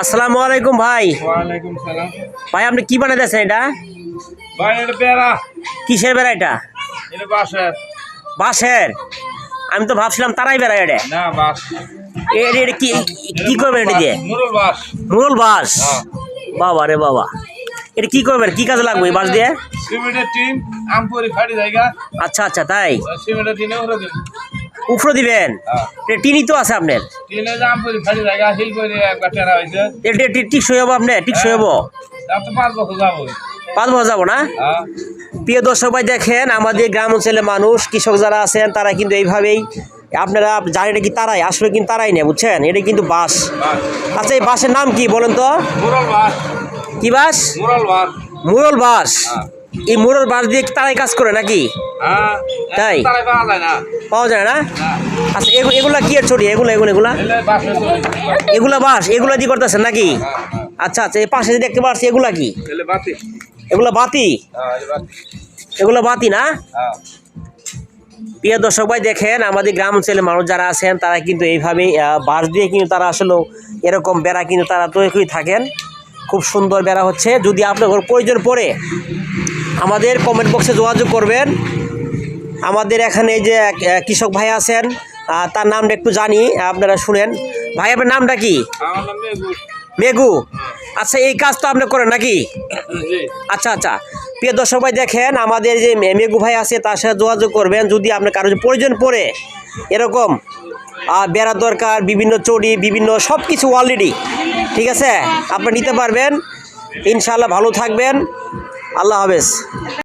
আসসালামু আলাইকুম ভাই। ওয়ালাইকুম সালাম। ভাই আপনি কি বানাইতেছেন এটা? ভাই এটা বেড়া। কিসের বেড়া এটা? এটা বাঁশের। বাঁশের? আমি তো ভাবছিলাম তারাই বেড়া এটা। না বাঁশ। এটা কি কি করবেন এটা দিয়ে? মুরল বাঁশ। মুরল বাঁশ? হ্যাঁ। বাবা রে বাবা, এটা কি করবেন, কি কাজে লাগবে এই বাঁশ দিয়ে? সিমেন্টের টিন আমপুরি ফাড়ি জায়গা। আচ্ছা আচ্ছা, তাই সিমেন্টের টিনে উড়ে দিন। উপরে দিবেন? এটা টিনই তো আছে আপনার। টিনে যে আমপুরি ফাড়ি জায়গা হিল করে একবার টেরা হয়েছে। এটা টিকসই হবো আপনার? টিকসই হবো? তা তো 5 বছর যাবো। 5 বছর যাবো না? হ্যাঁ। প্রিয় দর্শক ভাই, দেখেন আমাদের গ্রাম অঞ্চলের মানুষ, কৃষক যারা আছেন তারা কিন্তু এইভাবেই, আপনারা জানেন কি তারাই আসলে কিন্তু তারাই নেই, বুঝছেন? এটা কিন্তু বাঁশ। আচ্ছা, এই বাঁশের নাম কি বলেন তো? মুরল বাঁশ। কি বাঁশ? মুরল বাঁশ। মুরল বাঁশ? এই মুরল বাঁশ দিয়ে তারাই কাজ করে নাকি? হ্যাঁ। তাই? তারাই পাওয়া যায় না। পাওয়া যায় না? আচ্ছা, এগুলা কি এর ছড়ি? এগুলা এলে বাঁশের ছড়ি। এগুলা বাঁশ, এগুলা দিয়ে করতেছেন নাকি? আচ্ছা আচ্ছা, এই পাশে যে দেখতে পাচ্ছি এগুলা কি? এলে বাতি। এগুলা বাতি? হ্যাঁ, এলে বাতি। এগুলা বাতি না? হ্যাঁ। প্রিয় দর্শক ভাই, দেখেন আমাদের গ্রাম অঞ্চলের মানুষ যারা আছেন তারা কিন্তু এইভাবেই বাঁশ দিয়ে কিন্তু তারা আসলে এরকম বেড়া কিন্তু তারা তৈরি করে থাকেন। খুব সুন্দর বেড়া হচ্ছে। যদি আপনার প্রয়োজন পড়ে আমাদের কমেন্ট বক্সে যোগাযোগ করবেন। আমাদের এখানে এই যে কৃষক ভাই আছেন, তার নামটা একটু জানি, আপনারা শুনেন। ভাই আপনার নামটা কি? আমার নাম মেঘু। মেঘু? আচ্ছা, এই কাজ তো আপনি করেন নাকি? জি। আচ্ছা আচ্ছা, প্রিয় দর্শক ভাই, দেখেন আমাদের যে মেঘু ভাই আছে তার সাথে যোগাযোগ করবেন যদি আপনার কারো প্রয়োজন পড়ে এরকম বেড়া দরকার, বিভিন্ন চড়ি, বিভিন্ন সব কিছু অলরেডি, ঠিক আছে, আপনি নিতে পারবেন। ইনশাআল্লাহ ভালো থাকবেন। আল্লাহ হাফেজ।